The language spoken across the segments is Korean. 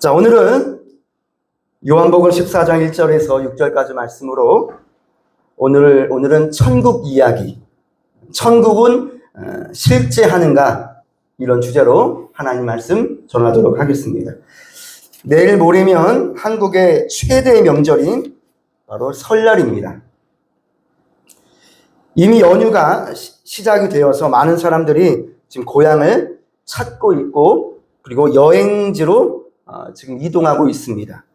자, 오늘은 요한복음 14장 1절에서 6절까지 말씀으로 오늘은 천국 이야기, 천국은 실제하는가, 이런 주제로 하나님 말씀 전하도록 하겠습니다. 내일 모레면 한국의 최대의 명절인 바로 설날입니다. 이미 연휴가 시작이 되어서 많은 사람들이 지금 고향을 찾고 있고, 그리고 여행지로 지금 이동하고 있습니다.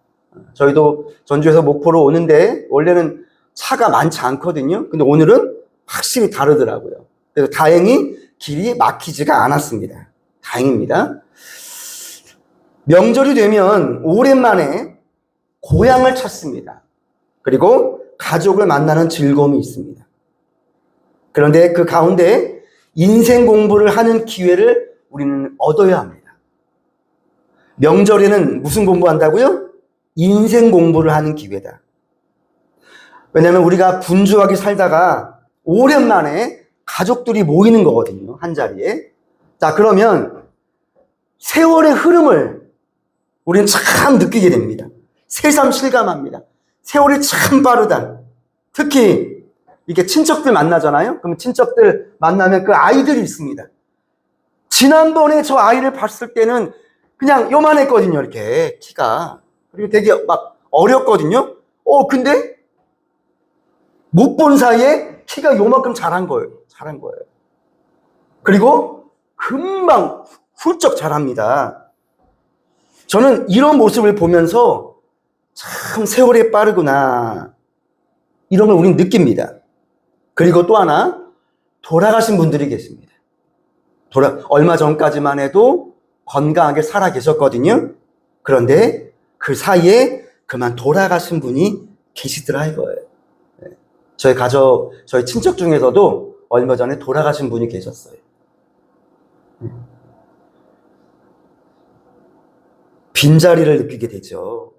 저희도 전주에서 목포로 오는데 원래는 차가 많지 않거든요. 근데 오늘은 확실히 다르더라고요. 그래서 다행히 길이 막히지가 않았습니다. 다행입니다. 명절이 되면 오랜만에 고향을 찾습니다. 그리고 가족을 만나는 즐거움이 있습니다. 그런데 그 가운데 인생 공부를 하는 기회를 우리는 얻어야 합니다. 명절에는 무슨 공부한다고요? 인생 공부를 하는 기회다. 왜냐하면 우리가 분주하게 살다가 오랜만에 가족들이 모이는 거거든요. 한 자리에. 자, 그러면 세월의 흐름을 우리는 참 느끼게 됩니다. 새삼 실감합니다. 세월이 참 빠르다. 특히 이게 친척들 만나잖아요. 그럼 친척들 만나면 그 아이들이 있습니다. 지난번에 저 아이를 봤을 때는 그냥 요만했거든요. 이렇게 키가. 그리고 되게 막 어렸거든요. 근데 못 본 사이에 키가 요만큼 자란 거예요. 그리고 금방 훌쩍 자랍니다. 저는 이런 모습을 보면서 참 세월이 빠르구나, 이런 걸 우리는 느낍니다. 그리고 또 하나, 돌아가신 분들이 계십니다. 얼마 전까지만 해도 건강하게 살아 계셨거든요. 그런데 그 사이에 그만 돌아가신 분이 계시더라 이거예요. 저희 친척 중에서도 얼마 전에 돌아가신 분이 계셨어요. 빈자리를 느끼게 되죠.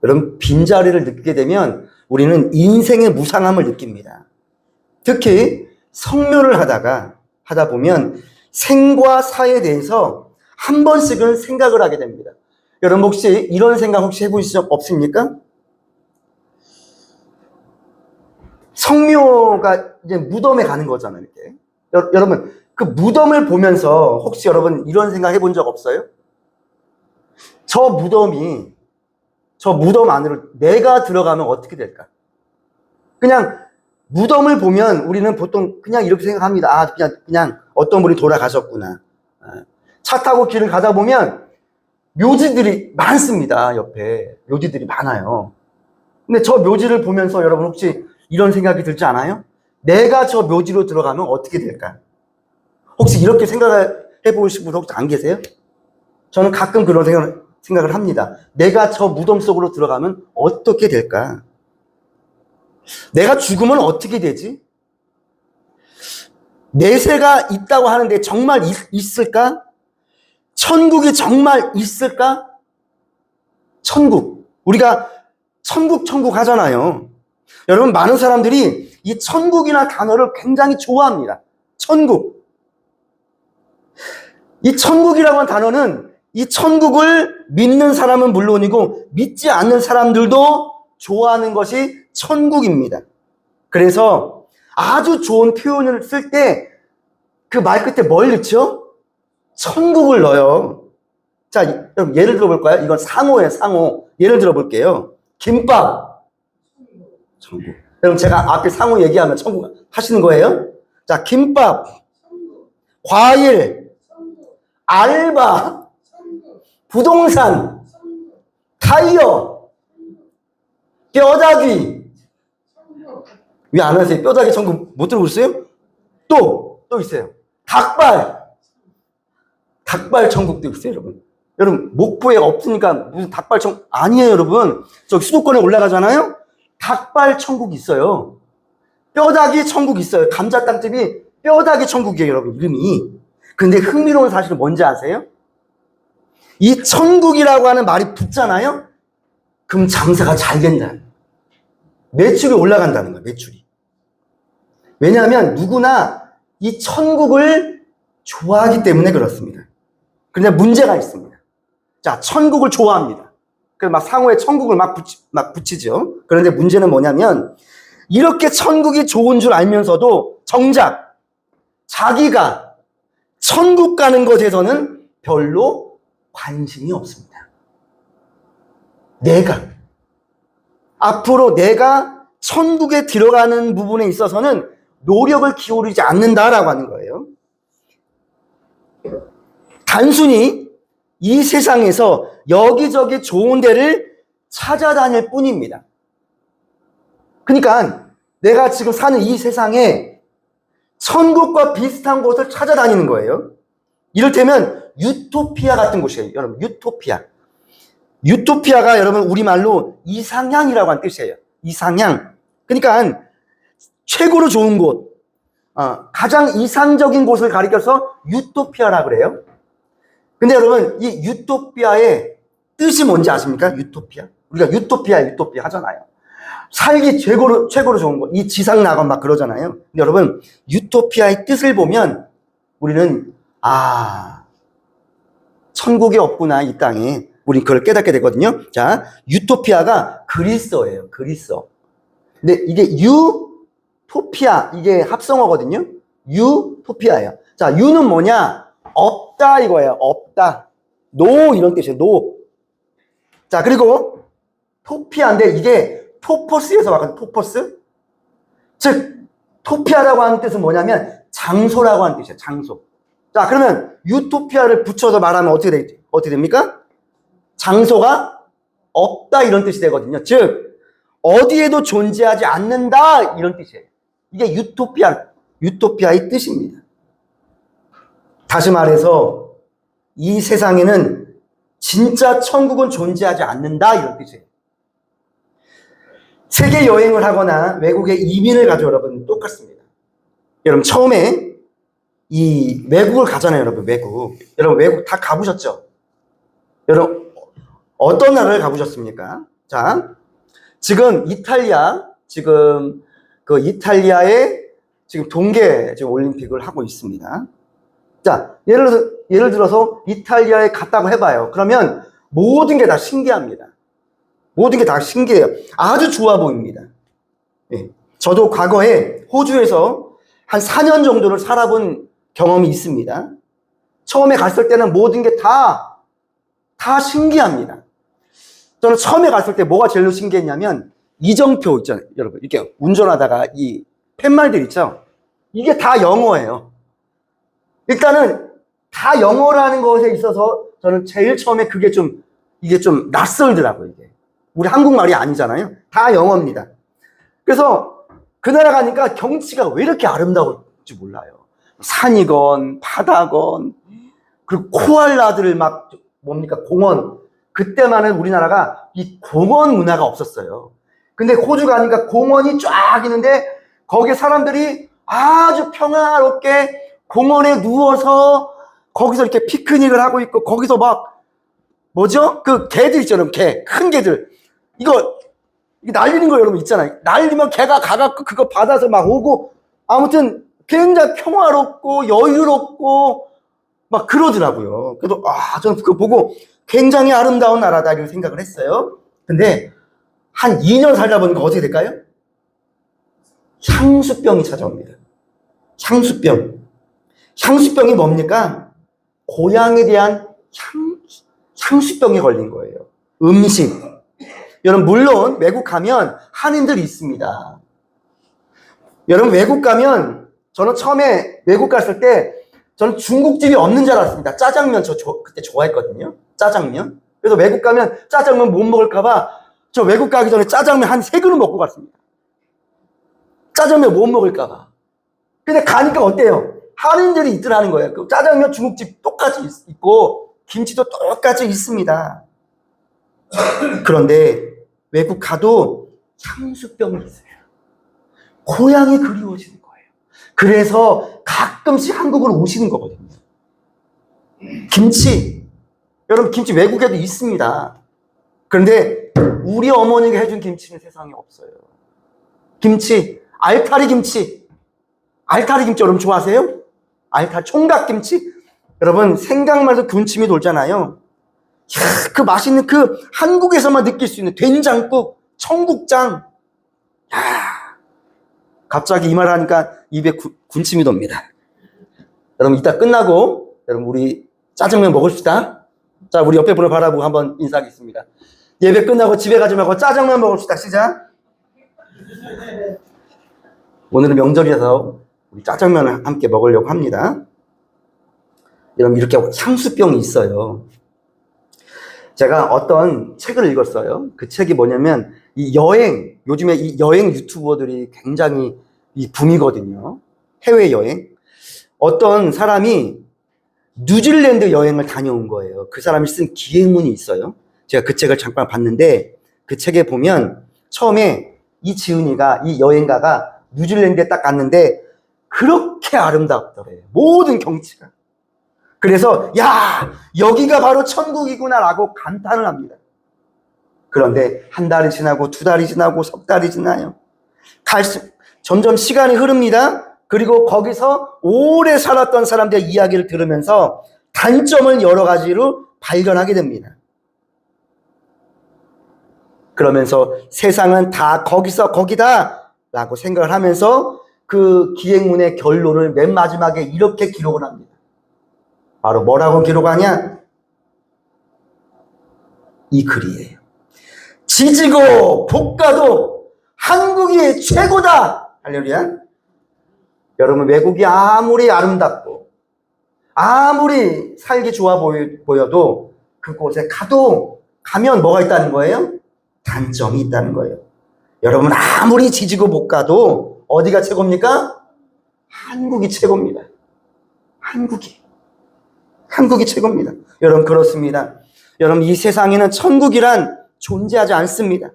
여러분, 빈자리를 느끼게 되면 우리는 인생의 무상함을 느낍니다. 특히 성묘를 하다 보면 생과 사에 대해서 한 번씩은 생각을 하게 됩니다. 여러분, 혹시 이런 생각 해보신 적 없습니까? 성묘가 이제 무덤에 가는 거잖아요, 이렇게. 여러분, 그 무덤을 보면서 혹시 여러분 이런 생각 해본 적 없어요? 저 무덤 안으로 내가 들어가면 어떻게 될까? 그냥 무덤을 보면 우리는 보통 그냥 이렇게 생각합니다. 그냥 어떤 분이 돌아가셨구나. 차 타고 길을 가다 보면 묘지들이 많습니다. 옆에 묘지들이 많아요. 근데 저 묘지를 보면서 여러분 혹시 이런 생각이 들지 않아요? 내가 저 묘지로 들어가면 어떻게 될까? 혹시 이렇게 생각을 해보신 분 혹시 안 계세요? 저는 가끔 그런 생각을 합니다. 내가 저 무덤 속으로 들어가면 어떻게 될까? 내가 죽으면 어떻게 되지? 내세가 있다고 하는데 정말 있을까? 천국이 정말 있을까? 천국. 우리가 천국 하잖아요. 여러분, 많은 사람들이 이 천국이나 단어를 굉장히 좋아합니다. 천국. 이 천국이라고 하는 단어는 이 천국을 믿는 사람은 물론이고 믿지 않는 사람들도 좋아하는 것이 천국입니다. 그래서 아주 좋은 표현을 쓸 때 그 말 끝에 뭘 넣죠? 천국을 넣어요. 자, 여러분 예를 들어볼까요? 이건 상호예요, 상호. 예를 들어볼게요. 김밥. 천국. 여러분, 제가 앞에 상호 얘기하면 천국 하시는 거예요? 자, 김밥. 과일. 알바. 부동산. 타이어. 뼈다귀. 왜 안 하세요? 뼈다귀 천국 못 들어보셨어요? 또 있어요. 닭발 천국도 있어요, 여러분. 여러분, 목포에 없으니까 무슨 닭발 천국 아니에요, 여러분. 저기 수도권에 올라가잖아요. 닭발 천국이 있어요. 뼈다귀 천국 있어요. 감자탕집이 뼈다귀 천국이에요, 여러분, 이름이. 근데 흥미로운 사실은 뭔지 아세요? 이 천국이라고 하는 말이 붙잖아요. 그럼 장사가 잘 된다. 매출이 올라간다는 거예요, 매출이. 왜냐하면 누구나 이 천국을 좋아하기 때문에 그렇습니다. 그런데 문제가 있습니다. 자, 천국을 좋아합니다. 그래서 막 상호에 천국을 막 붙이죠. 그런데 문제는 뭐냐면 이렇게 천국이 좋은 줄 알면서도 정작 자기가 천국 가는 것에서는 별로 관심이 없습니다. 앞으로 내가 천국에 들어가는 부분에 있어서는 노력을 기울이지 않는다라고 하는 거예요. 단순히 이 세상에서 여기저기 좋은 데를 찾아다닐 뿐입니다. 그러니까 내가 지금 사는 이 세상에 천국과 비슷한 곳을 찾아다니는 거예요. 이를테면 유토피아 같은 곳이에요. 여러분, 유토피아. 유토피아가 여러분 우리말로 이상향이라고 하는 뜻이에요. 이상향. 그러니까 최고로 좋은 곳, 가장 이상적인 곳을 가리켜서 유토피아라 그래요. 근데 여러분 이 유토피아의 뜻이 뭔지 아십니까? 유토피아. 우리가 유토피아 하잖아요. 살기 최고로 좋은 곳. 이 지상 낙원 막 그러잖아요. 근데 여러분 유토피아의 뜻을 보면 우리는 천국이 없구나 이 땅에. 우리 그걸 깨닫게 되거든요. 자, 유토피아가 그리스어예요. 그리스어. 근데 이게 유토피아 이게 합성어거든요. 유토피아예요. 자, 유는 뭐냐? 없다 이거예요. 없다. 노 이런 뜻이에요. 노. 자, 그리고 토피아인데 이게 토포스에서 왔거든요. 토포스. 즉 토피아라고 하는 뜻은 뭐냐면 장소라고 하는 뜻이에요. 장소. 자, 그러면 유토피아를 붙여서 말하면 어떻게 됩니까? 장소가 없다 이런 뜻이 되거든요. 즉 어디에도 존재하지 않는다 이런 뜻이에요. 이게 유토피아의 뜻입니다. 다시 말해서 이 세상에는 진짜 천국은 존재하지 않는다 이런 뜻이에요. 세계 여행을 하거나 외국에 이민을 가죠. 여러분 똑같습니다. 여러분 처음에 이 외국을 가잖아요. 여러분 외국 다 가보셨죠? 여러분 어떤 나라를 가보셨습니까? 자, 지금 이탈리아에 지금 동계 지금 올림픽을 하고 있습니다. 자, 예를 들어서 이탈리아에 갔다고 해봐요. 그러면 모든 게 다 신기합니다. 모든 게 다 신기해요. 아주 좋아 보입니다. 예. 저도 과거에 호주에서 한 4년 정도를 살아본 경험이 있습니다. 처음에 갔을 때는 모든 게 다 신기합니다. 저는 처음에 갔을 때 뭐가 제일 신기했냐면 이정표 있잖아요. 여러분 이렇게 운전하다가 이 팻말들 있죠. 이게 다 영어예요. 일단은 다 영어라는 것에 있어서 저는 제일 처음에 이게 좀 낯설더라고요. 이게 우리 한국말이 아니잖아요. 다 영어입니다. 그래서 그 나라 가니까 경치가 왜 이렇게 아름다울지 몰라요. 산이건 바다건 그리고 코알라들을 막 공원. 그때만은 우리나라가 이 공원 문화가 없었어요. 근데 호주 가니까 공원이 쫙 있는데 거기에 사람들이 아주 평화롭게 공원에 누워서 거기서 이렇게 피크닉을 하고 있고 거기서 막 그 개들 있잖아요. 큰 개들. 이거 날리는 거 여러분 있잖아요. 날리면 개가 가갖고 그거 받아서 막 오고 아무튼 굉장히 평화롭고 여유롭고 막 그러더라고요. 그래서 저는 그거 보고 굉장히 아름다운 나라다 이렇게 생각을 했어요. 근데 한 2년 살다 보니까 어떻게 될까요? 향수병이 찾아옵니다. 향수병이 뭡니까? 고향에 대한 향수병에 걸린 거예요. 음식. 여러분 물론 외국 가면 한인들이 있습니다. 여러분 외국 가면 저는 처음에 외국 갔을 때 저는 중국집이 없는 줄 알았습니다. 짜장면 그때 좋아했거든요. 짜장면. 그래서 외국 가면 짜장면 못 먹을까봐 저 외국 가기 전에 짜장면 한 3그릇 먹고 갔습니다. 짜장면 못 먹을까봐. 근데 가니까 어때요? 한인들이 있더라는 거예요. 그 짜장면 중국집 똑같이 있고 김치도 똑같이 있습니다. 그런데 외국 가도 향수병이 있어요. 고향이 그리워지는 거예요. 그래서 가끔씩 한국으로 오시는 거거든요. 김치. 여러분 김치 외국에도 있습니다. 그런데 우리 어머니가 해준 김치는 세상에 없어요. 김치. 알타리 김치 여러분 좋아하세요? 총각김치? 여러분 생각만 해도 군침이 돌잖아요. 그 맛있는 그 한국에서만 느낄 수 있는 된장국, 청국장. 야, 갑자기 이 말을 하니까 입에 군침이 돕니다. 여러분 이따 끝나고 여러분 우리 짜장면 먹읍시다. 자, 우리 옆에 분을 바라보고 한번 인사하겠습니다. 예배 끝나고 집에 가지 말고 짜장면 먹읍시다. 시작. 오늘은 명절이라서 우리 짜장면을 함께 먹으려고 합니다. 여러분 이렇게 향수병이 있어요. 제가 어떤 책을 읽었어요. 그 책이 뭐냐면 이 여행, 요즘에 이 여행 유튜버들이 굉장히 이 붐이거든요. 해외여행. 어떤 사람이 뉴질랜드 여행을 다녀온 거예요. 그 사람이 쓴 기행문이 있어요. 제가 그 책을 잠깐 봤는데 그 책에 보면 처음에 이 지은이가, 이 여행가가 뉴질랜드에 딱 갔는데 그렇게 아름답더래요. 모든 경치가. 그래서 야, 여기가 바로 천국이구나라고 감탄을 합니다. 그런데 한 달이 지나고 두 달이 지나고 석 달이 지나요. 점점 시간이 흐릅니다. 그리고 거기서 오래 살았던 사람들의 이야기를 들으면서 단점을 여러 가지로 발견하게 됩니다. 그러면서 세상은 다 거기서 거기다 라고 생각을 하면서 그 기행문의 결론을 맨 마지막에 이렇게 기록을 합니다. 바로 뭐라고 기록하냐? 이 글이에요. 지지고 볶아도 한국이 최고다. 할렐루야. 여러분 외국이 아무리 아름답고 아무리 살기 좋아 보여도 그곳에 가면 뭐가 있다는 거예요? 단점이 있다는 거예요. 여러분 아무리 지지고 볶아도 어디가 최고입니까? 한국이 최고입니다. 한국이 최고입니다. 여러분 그렇습니다. 여러분 이 세상에는 천국이란 존재하지 않습니다.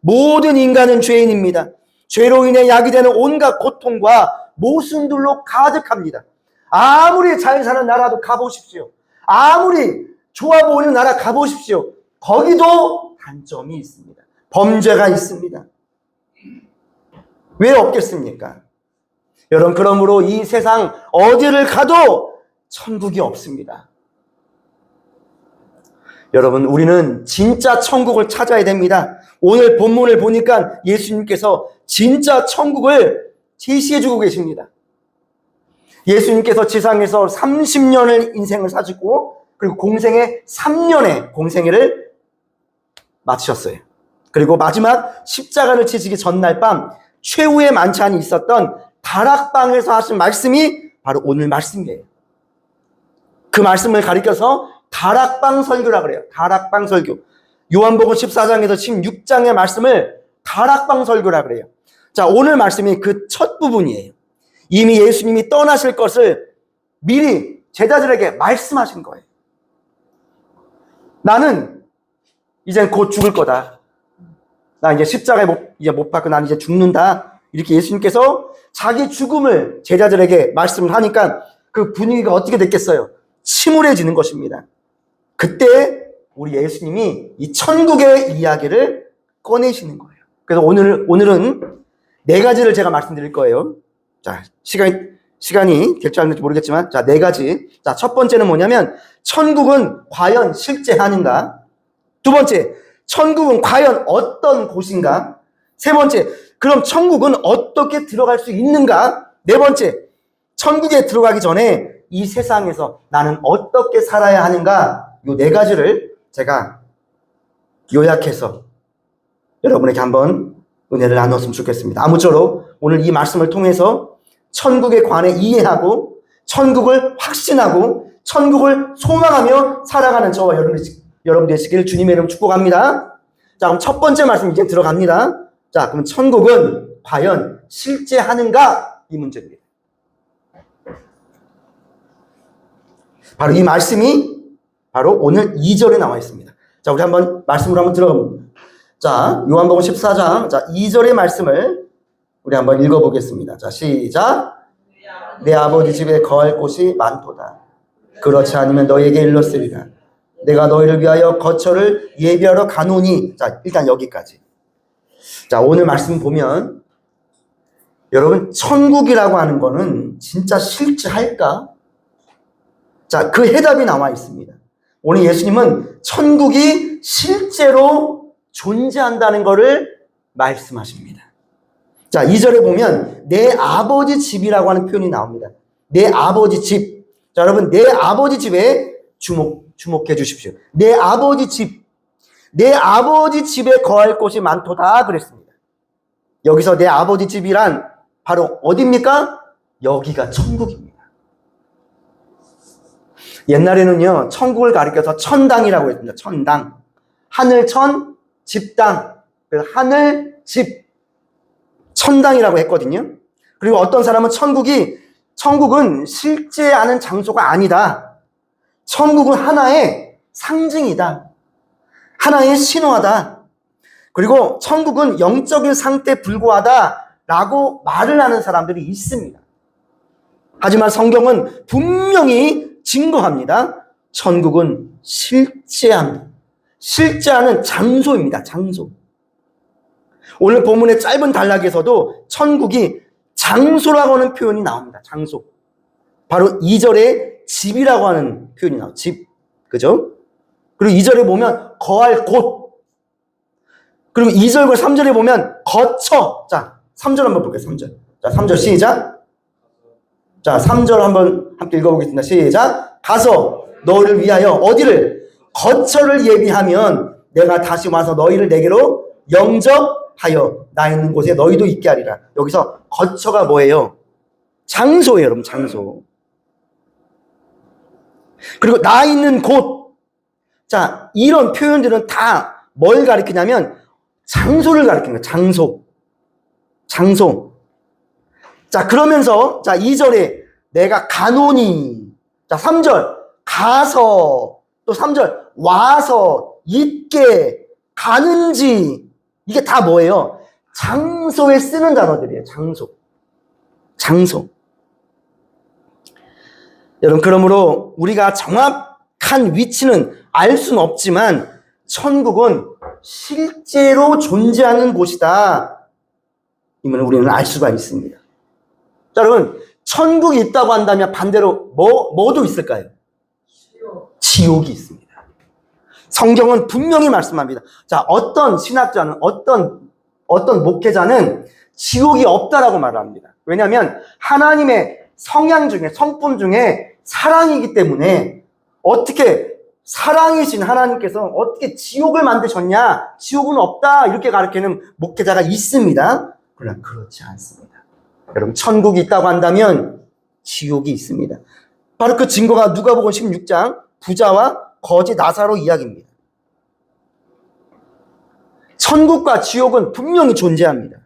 모든 인간은 죄인입니다. 죄로 인해 야기되는 온갖 고통과 모순들로 가득합니다. 아무리 잘 사는 나라도 가보십시오. 아무리 좋아 보이는 나라 가보십시오. 거기도 단점이 있습니다. 범죄가 있습니다. 왜 없겠습니까? 여러분 그러므로 이 세상 어디를 가도 천국이 없습니다. 여러분 우리는 진짜 천국을 찾아야 됩니다. 오늘 본문을 보니까 예수님께서 진짜 천국을 제시해주고 계십니다. 예수님께서 지상에서 30년을 인생을 사시고 그리고 공생의 3년의 공생애를 마치셨어요. 그리고 마지막 십자가를 지시기 전날 밤 최후의 만찬이 있었던 다락방에서 하신 말씀이 바로 오늘 말씀이에요. 그 말씀을 가리켜서 다락방 설교라 그래요. 다락방 설교. 요한복음 14장에서 16장의 말씀을 다락방 설교라 그래요. 자, 오늘 말씀이 그 첫 부분이에요. 이미 예수님이 떠나실 것을 미리 제자들에게 말씀하신 거예요. 나는 이젠 곧 죽을 거다. 나 이제 십자가에 못 박고 난 이제 죽는다. 이렇게 예수님께서 자기 죽음을 제자들에게 말씀을 하니까 그 분위기가 어떻게 됐겠어요? 침울해지는 것입니다. 그때 우리 예수님이 이 천국의 이야기를 꺼내시는 거예요. 그래서 오늘은 네 가지를 제가 말씀드릴 거예요. 자, 시간이 될지 안 될지 모르겠지만, 자, 네 가지. 자, 첫 번째는 뭐냐면, 천국은 과연 실제 하는가? 두 번째, 천국은 과연 어떤 곳인가? 세 번째, 그럼 천국은 어떻게 들어갈 수 있는가? 네 번째, 천국에 들어가기 전에 이 세상에서 나는 어떻게 살아야 하는가? 이 네 가지를 제가 요약해서 여러분에게 한번 은혜를 나눴으면 좋겠습니다. 아무쪼록 오늘 이 말씀을 통해서 천국에 관해 이해하고 천국을 확신하고 천국을 소망하며 살아가는 저와 여러분 되시길 주님의 이름 축복합니다. 자, 그럼 첫 번째 말씀 이제 들어갑니다. 자, 그럼 천국은 과연 실제 하는가? 이 문제입니다. 바로 이 말씀이 바로 오늘 2절에 나와 있습니다. 자, 우리 한번 말씀으로 한번 들어갑니다. 자, 요한복음 14장, 자, 2절의 말씀을 우리 한번 읽어보겠습니다. 자, 시작. 내 아버지 집에 거할 곳이 많도다. 그렇지 않으면 너에게 일렀으리라. 내가 너희를 위하여 거처를 예비하러 가노니. 자, 일단 여기까지. 자, 오늘 말씀 보면 여러분 천국이라고 하는 거는 진짜 실제 할까? 자, 그 해답이 나와 있습니다. 오늘 예수님은 천국이 실제로 존재한다는 것을 말씀하십니다. 자, 2절에 보면 내 아버지 집이라고 하는 표현이 나옵니다. 내 아버지 집. 자, 여러분, 내 아버지 집에 주목해 주십시오. 내 아버지 집. 내 아버지 집에 거할 곳이 많도다 그랬습니다. 여기서 내 아버지 집이란 바로 어디입니까? 여기가 천국입니다. 옛날에는요, 천국을 가리켜서 천당이라고 했습니다. 천당. 하늘천, 집당. 그래서 하늘, 집. 천당이라고 했거든요. 그리고 어떤 사람은 천국은 실제하는 장소가 아니다. 천국은 하나의 상징이다. 하나의 신화다. 그리고 천국은 영적인 상태에 불과하다라고 말을 하는 사람들이 있습니다. 하지만 성경은 분명히 증거합니다. 천국은 실제합니다. 실제하는 장소입니다. 장소. 오늘 본문의 짧은 단락에서도 천국이 장소라고 하는 표현이 나옵니다. 장소. 바로 2절에 집이라고 하는 표현이 나와요. 집. 그죠? 그리고 2절에 보면 거할 곳. 그리고 2절과 3절에 보면 거처. 자, 3절 한번 볼게요. 3절. 자, 3절 시작. 자, 3절 한번 함께 읽어보겠습니다. 시작. 가서 너희를 위하여 어디를? 거처를 예비하면 내가 다시 와서 너희를 내게로 영접하여 나 있는 곳에 너희도 있게 하리라. 여기서 거처가 뭐예요? 장소예요, 여러분. 장소. 그리고 나 있는 곳. 자, 이런 표현들은 다 뭘 가리키냐면 장소를 가리키는 거예요. 장소. 장소. 자, 그러면서 자, 2절에 내가 가노니. 자, 3절 가서. 또 3절 와서 있게 가는지. 이게 다 뭐예요? 장소에 쓰는 단어들이에요. 장소. 장소. 여러분, 그러므로 우리가 정확한 위치는 알 수는 없지만 천국은 실제로 존재하는 곳이다. 이면 우리는 알 수가 있습니다. 자, 여러분, 천국이 있다고 한다면 반대로 뭐도 있을까요? 지옥이 있습니다. 성경은 분명히 말씀합니다. 자, 어떤 신학자는, 어떤 목회자는 지옥이 없다라고 말합니다. 왜냐하면 하나님의 성향 중에, 성품 중에 사랑이기 때문에 어떻게 사랑이신 하나님께서 어떻게 지옥을 만드셨냐? 지옥은 없다. 이렇게 가르치는 목회자가 있습니다. 그러나 그렇지 않습니다. 여러분, 천국이 있다고 한다면 지옥이 있습니다. 바로 그 증거가 누가복음 16장 부자와 거지 나사로 이야기입니다. 천국과 지옥은 분명히 존재합니다.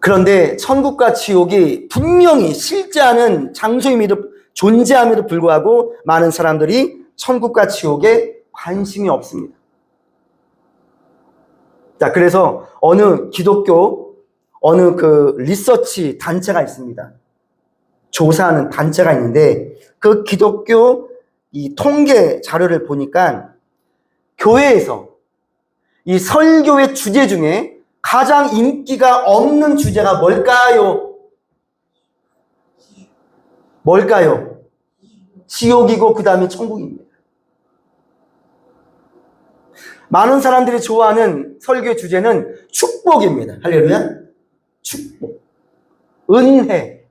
그런데 천국과 지옥이 분명히 실제하는 장소임에도 존재함에도 불구하고 많은 사람들이 천국과 지옥에 관심이 없습니다. 자, 그래서 어느 기독교 어느 리서치 단체가 있습니다. 조사하는 단체가 있는데 그 기독교 이 통계 자료를 보니까 교회에서 이 설교의 주제 중에 가장 인기가 없는 주제가 뭘까요? 뭘까요? 지옥이고 그 다음에 천국입니다. 많은 사람들이 좋아하는 설교의 주제는 축복입니다. 할렐루야. 축복. 은혜.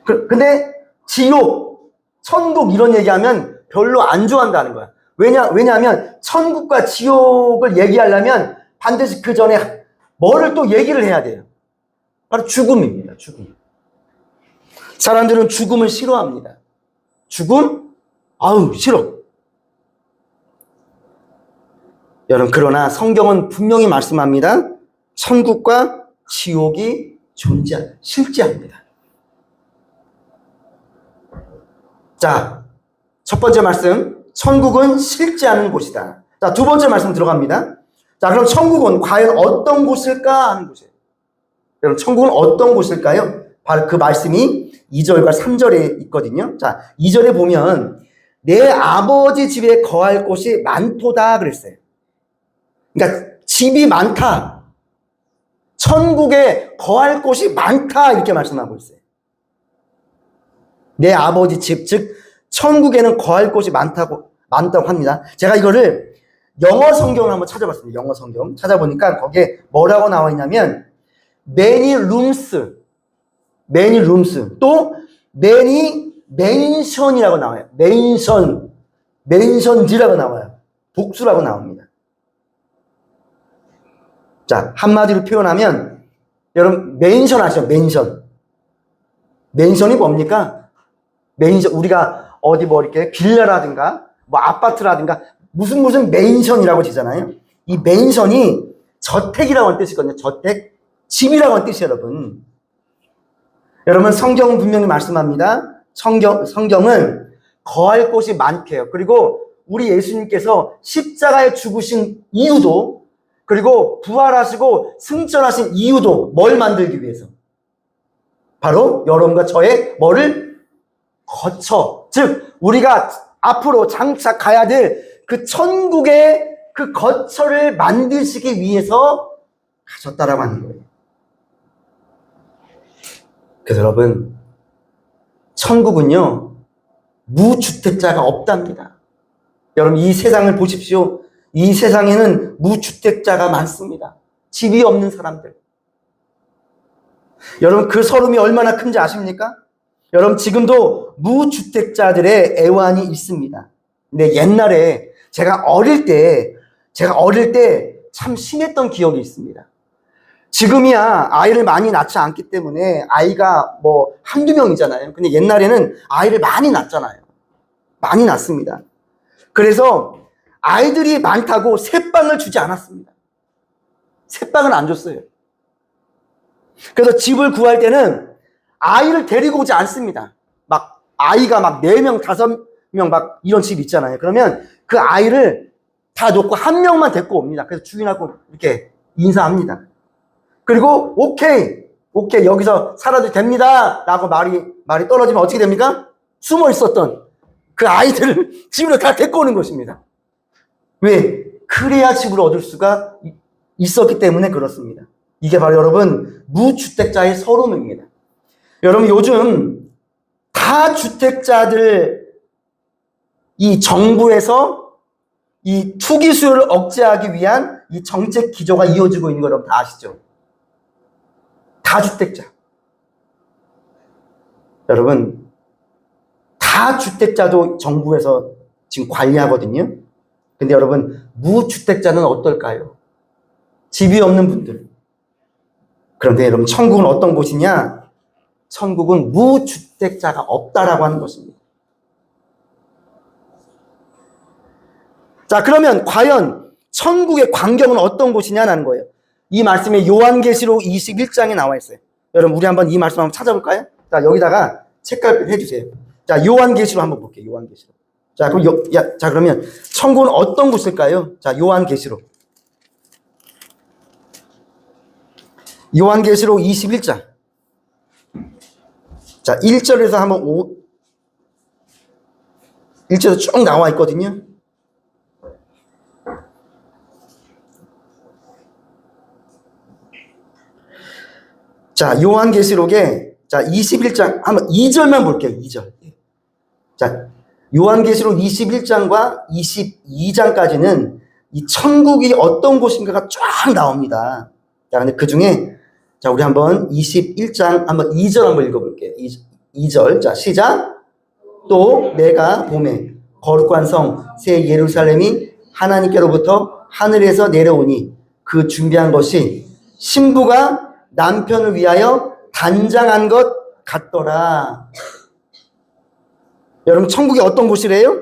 근데 지옥, 천국 이런 얘기하면 별로 안 좋아한다는 거야. 왜냐하면 천국과 지옥을 얘기하려면 반드시 그 전에 뭐를 또 얘기를 해야 돼요. 바로 죽음입니다. 죽음. 사람들은 죽음을 싫어합니다. 죽음? 아우, 싫어. 여러분, 그러나 성경은 분명히 말씀합니다. 천국과 지옥이 실제합니다. 자, 첫 번째 말씀, 천국은 실제하는 곳이다. 자, 두 번째 말씀 들어갑니다. 자, 그럼 천국은 과연 어떤 곳일까 하는 곳이에요. 여러분, 천국은 어떤 곳일까요? 바로 그 말씀이 2절과 3절에 있거든요. 자, 2절에 보면 내 아버지 집에 거할 곳이 많도다 그랬어요. 그러니까 집이 많다. 천국에 거할 곳이 많다 이렇게 말씀하고 있어요. 내 아버지 집, 즉 천국에는 거할 곳이 많다고 합니다. 제가 이거를 영어 성경을 한번 찾아봤습니다. 영어 성경 찾아보니까 거기에 뭐라고 나와 있냐면 many rooms, 또 many mansion이라고 나와요. mansion지라고 나와요. 복수라고 나옵니다. 자, 한마디로 표현하면 여러분 맨션 아시죠? 맨션이 뭡니까? 맨션, 우리가 어디 뭐 이렇게 빌라라든가 뭐 아파트라든가 무슨 맨션이라고 지잖아요. 이 맨션이 저택이라고 하는 뜻이거든요. 저택, 집이라고 하는 뜻이에요, 여러분. 여러분, 성경은 분명히 말씀합니다. 성경은 거할 곳이 많게요. 그리고 우리 예수님께서 십자가에 죽으신 이유도, 그리고 부활하시고 승천하신 이유도 뭘 만들기 위해서? 바로 여러분과 저의 뭐를 거처, 즉 우리가 앞으로 장차 가야 될 그 천국의 그 거처를 만드시기 위해서 가셨다라고 하는 거예요. 그래서 여러분, 천국은요 무주택자가 없답니다. 여러분, 이 세상을 보십시오. 이 세상에는 무주택자가 많습니다. 집이 없는 사람들. 여러분, 그 서름이 얼마나 큰지 아십니까? 여러분, 지금도 무주택자들의 애환이 있습니다. 근데 옛날에 제가 어릴 때 참 심했던 기억이 있습니다. 지금이야 아이를 많이 낳지 않기 때문에 아이가 뭐 한두 명이잖아요. 근데 옛날에는 아이를 많이 낳잖아요. 많이 낳습니다. 그래서 아이들이 많다고 새빵을 주지 않았습니다. 새빵을 안 줬어요. 그래서 집을 구할 때는 아이를 데리고 오지 않습니다. 막 아이가 막 4명, 5명 막 이런 집 있잖아요. 그러면 그 아이를 다 놓고 한 명만 데리고 옵니다. 그래서 주인하고 이렇게 인사합니다. 그리고 오케이 여기서 살아도 됩니다 라고 말이 떨어지면 어떻게 됩니까? 숨어 있었던 그 아이들을 집으로 다 데리고 오는 것입니다. 왜? 그래야 집을 얻을 수가 있었기 때문에 그렇습니다. 이게 바로 여러분 무주택자의 서름입니다. 여러분, 요즘 다주택자들 이 정부에서 이 투기 수요를 억제하기 위한 이 정책 기조가 이어지고 있는 거 여러분 다 아시죠? 다주택자. 여러분, 다주택자도 정부에서 지금 관리하거든요. 근데 여러분, 무주택자는 어떨까요? 집이 없는 분들. 그런데 여러분, 천국은 어떤 곳이냐? 천국은 무주택자가 없다라고 하는 것입니다. 자, 그러면 과연 천국의 광경은 어떤 곳이냐는 거예요. 이 말씀에 요한계시록 21장에 나와 있어요. 여러분, 우리 한번 이 말씀 한번 찾아볼까요? 자, 여기다가 책갈피 해주세요. 자, 요한계시록 한번 볼게요. 요한계시록. 자, 그러면 천국은 어떤 곳일까요? 자, 요한계시록 21장. 자, 1절에서 한번 1절에서 쭉 나와 있거든요. 자, 요한계시록에, 자, 21장, 한번 2절만 볼게요, 2절. 자, 요한계시록 21장과 22장까지는 이 천국이 어떤 곳인가가 쫙 나옵니다. 자, 근데 그 중에, 자, 우리 한번 21장, 한번 2절 한번 읽어볼게요. 2절. 자, 시작. 또 내가 보매 거룩한 성, 새 예루살렘이 하나님께로부터 하늘에서 내려오니 그 준비한 것이 신부가 남편을 위하여 단장한 것 같더라. 여러분, 천국이 어떤 곳이래요?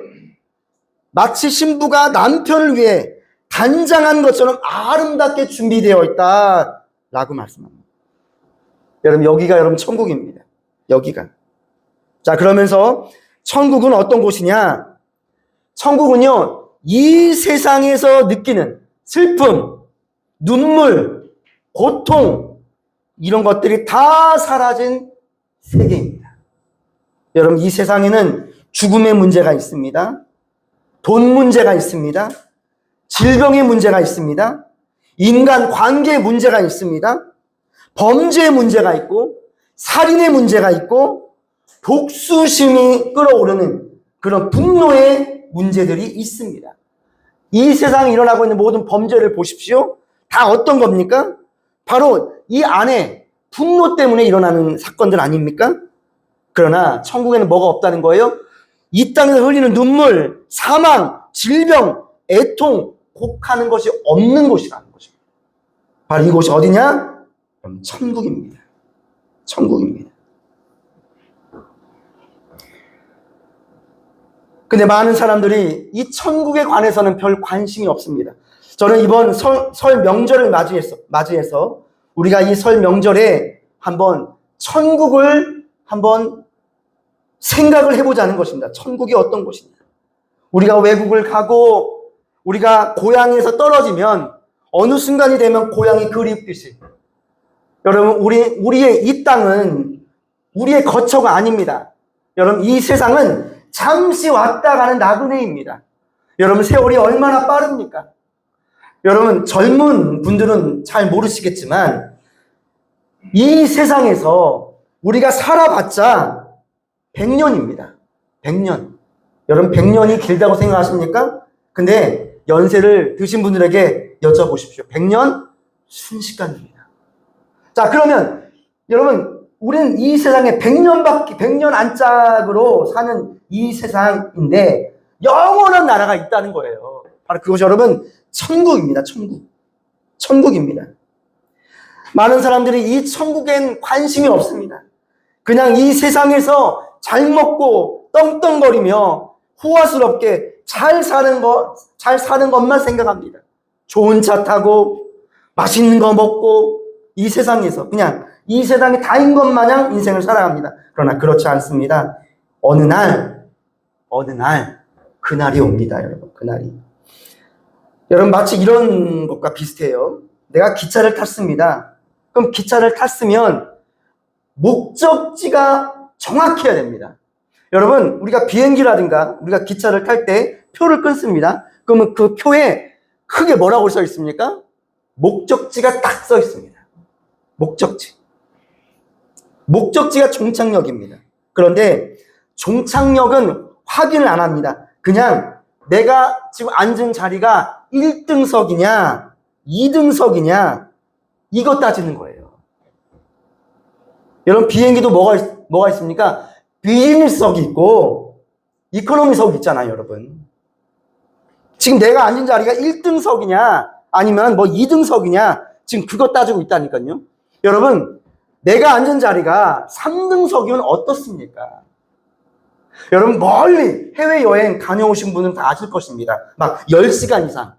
마치 신부가 남편을 위해 단장한 것처럼 아름답게 준비되어 있다 라고 말씀합니다. 여러분, 여기가 여러분 천국입니다. 여기가. 자, 그러면서 천국은 어떤 곳이냐? 천국은요, 이 세상에서 느끼는 슬픔, 눈물, 고통, 이런 것들이 다 사라진 세계입니다. 여러분, 이 세상에는 죽음의 문제가 있습니다. 돈 문제가 있습니다. 질병의 문제가 있습니다. 인간 관계의 문제가 있습니다. 범죄의 문제가 있고, 살인의 문제가 있고, 복수심이 끌어오르는 그런 분노의 문제들이 있습니다. 이 세상에 일어나고 있는 모든 범죄를 보십시오. 다 어떤 겁니까? 바로 이 안에 분노 때문에 일어나는 사건들 아닙니까? 그러나 천국에는 뭐가 없다는 거예요? 이 땅에서 흘리는 눈물, 사망, 질병, 애통, 곡하는 것이 없는 곳이라는 것입니다. 바로 이곳이 어디냐? 천국입니다. 천국입니다. 근데 많은 사람들이 이 천국에 관해서는 별 관심이 없습니다. 저는 이번 설 명절을 맞이해서 우리가 이 설 명절에 한번 천국을 한번 생각을 해보자는 것입니다. 천국이 어떤 곳이냐. 우리가 외국을 가고 우리가 고향에서 떨어지면 어느 순간이 되면 고향이 그립듯이 여러분 우리의 이 땅은 우리의 거처가 아닙니다. 여러분 이 세상은 잠시 왔다 가는 나그네입니다. 여러분 세월이 얼마나 빠릅니까? 여러분 젊은 분들은 잘 모르시겠지만 이 세상에서 우리가 살아봤자 100년입니다. 100년. 여러분 100년이 길다고 생각하십니까? 근데 연세를 드신 분들에게 여쭤보십시오. 100년 순식간입니다. 자 그러면 여러분 우리는 이 세상에 100년 안짝으로 사는 이 세상인데 영원한 나라가 있다는 거예요. 바로 그것이 여러분 천국입니다. 천국. 천국입니다. 많은 사람들이 이 천국엔 관심이 없습니다. 그냥 이 세상에서 잘 먹고 떵떵거리며 호화스럽게 잘 사는 것만 생각합니다. 좋은 차 타고 맛있는 거 먹고 이 세상에서 그냥 이 세상이 다인 것 마냥 인생을 살아갑니다. 그러나 그렇지 않습니다. 어느 날 그날이 옵니다. 여러분 그날이. 여러분 마치 이런 것과 비슷해요. 내가 기차를 탔습니다. 그럼 기차를 탔으면 목적지가 정확해야 됩니다. 여러분 우리가 비행기라든가 우리가 기차를 탈 때 표를 끊습니다. 그러면 그 표에 크게 뭐라고 써 있습니까? 목적지가 딱 써 있습니다. 목적지가 종착역입니다. 그런데 종착역은 확인을 안 합니다. 그냥 내가 지금 앉은 자리가 1등석이냐 2등석이냐 이거 따지는 거예요. 여러분 비행기도 뭐가 있습니까? 비즈니스석이 있고 이코노미석이 있잖아요. 여러분 지금 내가 앉은 자리가 1등석이냐 아니면 뭐 2등석이냐 지금 그거 따지고 있다니까요. 여러분 내가 앉은 자리가 3등석이면 어떻습니까? 여러분 멀리 해외여행 다녀오신 분은 다 아실 것입니다. 막 10시간 이상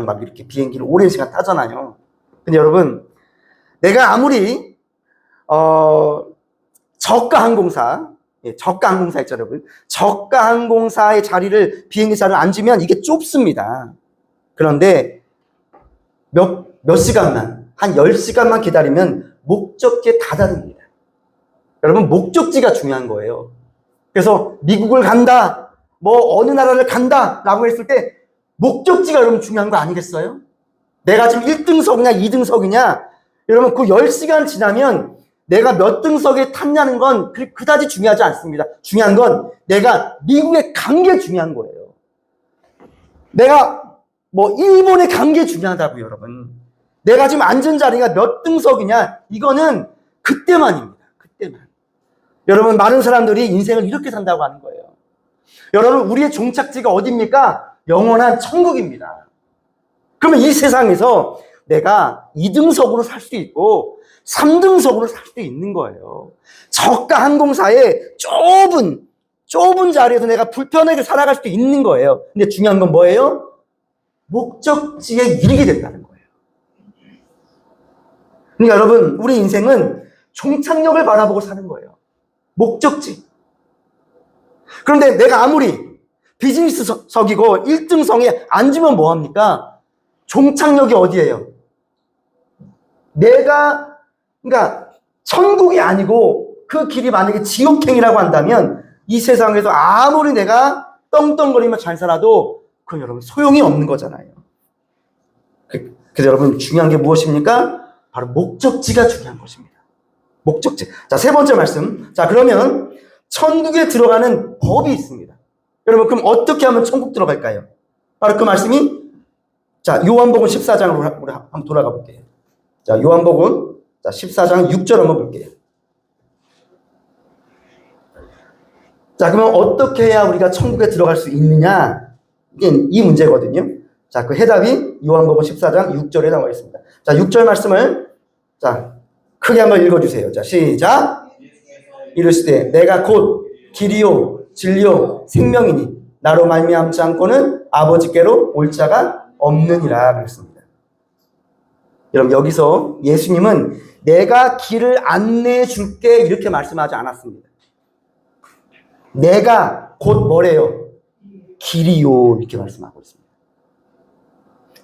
막 이렇게 비행기를 오랜 시간 타잖아요. 근데 여러분 내가 아무리 저가항공사 있죠 여러분. 저가항공사의 비행기 자리를 앉으면 이게 좁습니다. 그런데 몇 시간만 한 10시간만 기다리면 목적지에 다다릅니다. 여러분 목적지가 중요한 거예요. 그래서 미국을 간다 뭐 어느 나라를 간다 라고 했을 때 목적지가 여러분 중요한 거 아니겠어요? 내가 지금 1등석이냐 2등석이냐 여러분 그 10시간 지나면 내가 몇 등석에 탔냐는 건 그다지 중요하지 않습니다. 중요한 건 내가 미국에 간 게 중요한 거예요. 내가 뭐 일본에 간 게 중요하다고요. 여러분 내가 지금 앉은 자리가 몇 등석이냐 이거는 그때만입니다. 그때만. 여러분 많은 사람들이 인생을 이렇게 산다고 하는 거예요. 여러분 우리의 종착지가 어디입니까? 영원한 천국입니다. 그러면 이 세상에서 내가 2등석으로 살 수도 있고 3등석으로 살 수도 있는 거예요. 저가 항공사의 좁은 자리에서 내가 불편하게 살아갈 수도 있는 거예요. 근데 중요한 건 뭐예요? 목적지에 이르게 된다는 거예요. 그러니까 여러분 우리 인생은 종착역을 바라보고 사는 거예요. 목적지. 그런데 내가 아무리 비즈니스석이고 1등석에 앉으면 뭐합니까? 종착역이 어디예요? 그러니까 천국이 아니고 그 길이 만약에 지옥행이라고 한다면 이 세상에서 아무리 내가 떵떵거리며 잘 살아도 그건 여러분 소용이 없는 거잖아요. 그래서 여러분 중요한 게 무엇입니까? 바로 목적지가 중요한 것입니다. 목적지. 자, 세 번째 말씀. 자, 그러면 천국에 들어가는 법이 있습니다. 여러분, 그럼 어떻게 하면 천국 들어갈까요? 바로 그 말씀이, 자, 요한복음 14장으로 우리 한번 돌아가 볼게요. 자, 요한복음, 자, 14장 6절 한번 볼게요. 자, 그러면 어떻게 해야 우리가 천국에 들어갈 수 있느냐? 이게 이 문제거든요. 자, 그 해답이 요한복음 14장 6절에 나와 있습니다. 자, 6절 말씀을, 자, 크게 한번 읽어주세요. 자, 시작. 이르시되 내가 곧 길이요 진리요 생명이니 나로 말미암지 않고는 아버지께로 올 자가 없느니라 그랬습니다. 여러분, 여기서 예수님은 내가 길을 안내해 줄게 이렇게 말씀하지 않았습니다. 내가 곧 뭐래요? 길이요 이렇게 말씀하고 있습니다.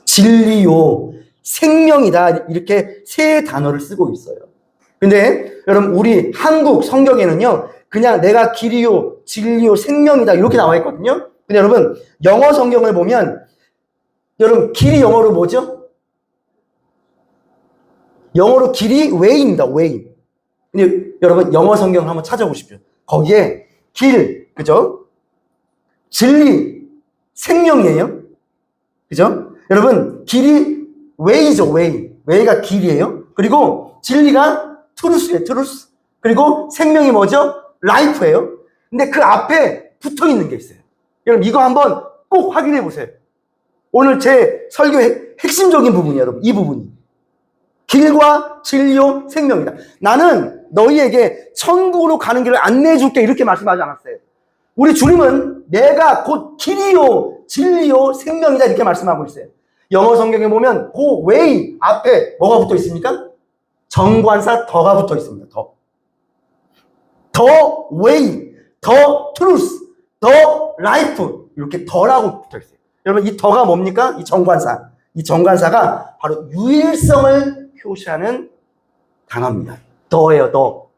진리요 생명이다 이렇게 세 단어를 쓰고 있어요. 근데 여러분, 우리 한국 성경에는요 그냥 내가 길이요 진리요 생명이다 이렇게 나와 있거든요. 근데 여러분, 영어 성경을 보면 여러분, 길이 영어로 뭐죠? 영어로 길이 way입니다. way. 근데 여러분, 영어 성경을 한번 찾아보십시오. 거기에 길, 그죠? 진리, 생명이에요. 그죠? 여러분, 길이 way죠, way. way가 길이에요. 그리고 진리가 truth예요, truth. 그리고 생명이 뭐죠? life예요. 근데 그 앞에 붙어 있는 게 있어요. 여러분, 이거 한번 꼭 확인해 보세요. 오늘 제 설교의 핵심적인 부분이에요, 여러분. 이 부분이. 길과 진리요 생명이다. 나는 너희에게 천국으로 가는 길을 안내해 줄게 이렇게 말씀하지 않았어요. 우리 주님은 내가 곧 길이요 진리요 생명이다 이렇게 말씀하고 있어요. 영어 성경에 보면 그 way 앞에 뭐가 붙어 있습니까? 정관사 더가 붙어 있습니다. 더 way, 더 truth, 더 life 이렇게 더라고 붙어 있어요. 여러분, 이 더가 뭡니까? 이 정관사. 이 정관사가 바로 유일성을 표시하는 단어입니다. 더예요, 더.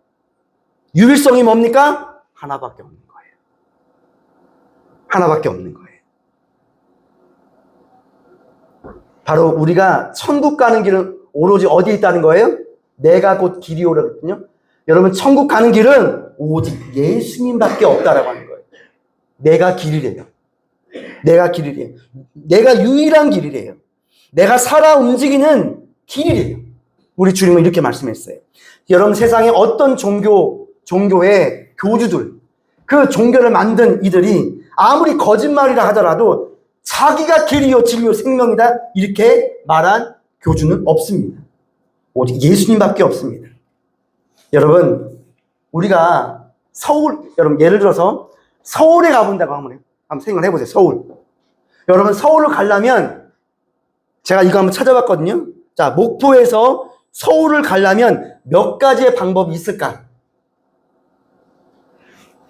유일성이 뭡니까? 하나밖에 없는 거예요. 하나밖에 없는 거예요. 바로 우리가 천국 가는 길은 오로지 어디에 있다는 거예요? 내가 곧 길이오라 그랬거든요. 여러분, 천국 가는 길은 오직 예수님밖에 없다라고 하는 거예요. 내가 길이래요. 내가 길이래요. 내가 유일한 길이래요. 내가 살아 움직이는 길이래요. 우리 주님은 이렇게 말씀했어요. 여러분, 세상에 어떤 종교의 교주들, 그 종교를 만든 이들이 아무리 거짓말이라 하더라도 자기가 길이요 진리요 생명이다 이렇게 말한 교주는 없습니다. 오직 예수님밖에 없습니다. 여러분, 우리가 여러분 예를 들어서 서울에 가본다고 한번 생각을 해보세요. 서울. 여러분, 서울을 가려면 제가 이거 한번 찾아봤거든요. 자, 목포에서 서울을 가려면 몇 가지의 방법이 있을까?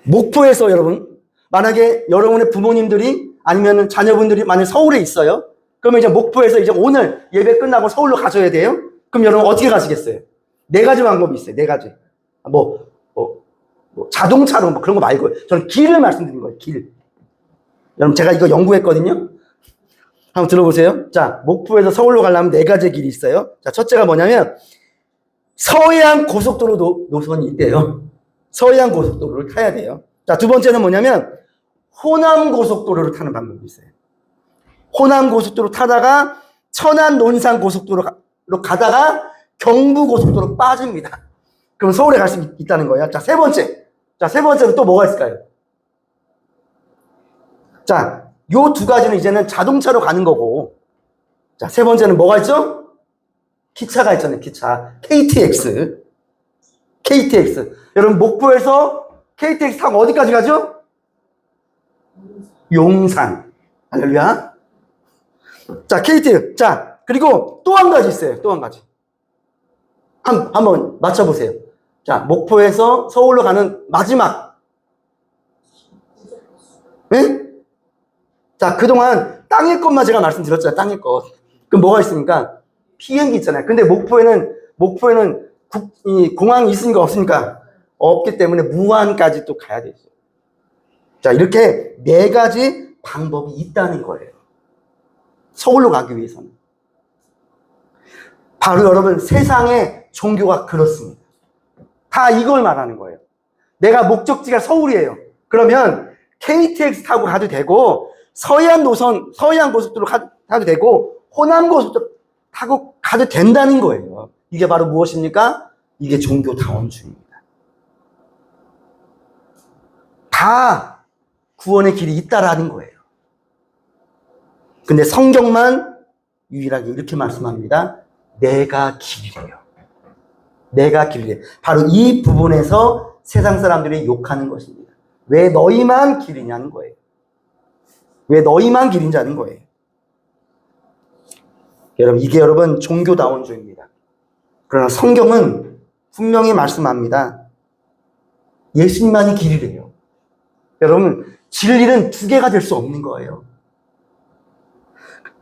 목포에서 여러분, 만약에 여러분의 부모님들이 아니면 자녀분들이 만약 서울에 있어요. 그러면 이제 목포에서 이제 오늘 예배 끝나고 서울로 가셔야 돼요. 그럼 여러분 어떻게 가시겠어요? 네 가지 방법이 있어요. 네 가지. 자동차로 그런 거 말고요. 저는 길을 말씀드린 거예요. 길. 여러분, 제가 이거 연구했거든요. 한번 들어보세요. 자, 목포에서 서울로 가려면 네 가지 길이 있어요. 자, 첫째가 뭐냐면 서해안 고속도로 노선이 있대요. 서해안 고속도로를 타야 돼요. 자, 두 번째는 뭐냐면 호남 고속도로를 타는 방법이 있어요. 호남 고속도로 타다가 천안 논산 고속도로 가다가 경부 고속도로 빠집니다. 그럼 서울에 갈 수 있다는 거예요. 자, 세 번째로 또 뭐가 있을까요? 자, 요 두 가지는 이제는 자동차로 가는 거고, 자, 세 번째는 뭐가 있죠? 기차가 있잖아요. 기차. KTX. 여러분, 목포에서 KTX 타고 어디까지 가죠? 용산. 할렐루야. 자, KTX. 자, 그리고 또 한 가지 있어요. 또 한 가지. 한번 맞춰보세요. 자, 목포에서 서울로 가는 마지막. 네? 자, 그동안 땅의 것만 제가 말씀드렸잖아요. 땅의 것. 그럼 뭐가 있습니까? 비행기 있잖아요. 근데 목포에는 이 공항이 있으니까 없으니까 없기 때문에 무안까지 또 가야 되죠. 자, 이렇게 네 가지 방법이 있다는 거예요. 서울로 가기 위해서는. 바로 여러분, 세상의 종교가 그렇습니다. 다 이걸 말하는 거예요. 내가 목적지가 서울이에요. 그러면 KTX 타고 가도 되고, 서해안 노선, 서해안 고속도로 가도 되고, 호남 고속도로 타고 가도 된다는 거예요. 이게 바로 무엇입니까? 이게 종교다원주의입니다. 다 구원의 길이 있다라는 거예요. 근데 성경만 유일하게 이렇게 말씀합니다. 내가 길이래요. 내가 길이래. 바로 이 부분에서 세상 사람들이 욕하는 것입니다. 왜 너희만 길이냐는 거예요. 왜 너희만 길이냐는 거예요. 여러분, 이게 여러분 종교다원주의입니다. 그러나 성경은 분명히 말씀합니다. 예수님만이 길이래요. 여러분, 진리는 두 개가 될 수 없는 거예요.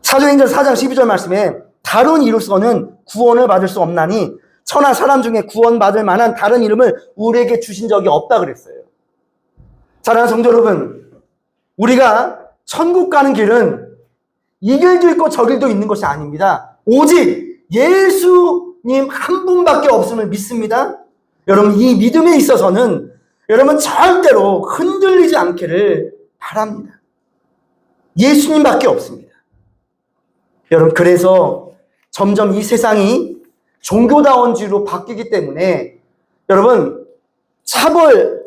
사도행전 4장 12절 말씀에 다른 이로서는 구원을 받을 수 없나니 천하 사람 중에 구원받을 만한 다른 이름을 우리에게 주신 적이 없다 그랬어요. 사랑하는 성도 여러분, 우리가 천국 가는 길은 이 길도 있고 저 길도 있는 것이 아닙니다. 오직 예수님 한 분밖에 없음을 믿습니다. 여러분, 이 믿음에 있어서는 여러분 절대로 흔들리지 않기를 바랍니다. 예수님밖에 없습니다. 여러분, 그래서 점점 이 세상이 종교다원주의로 바뀌기 때문에 여러분,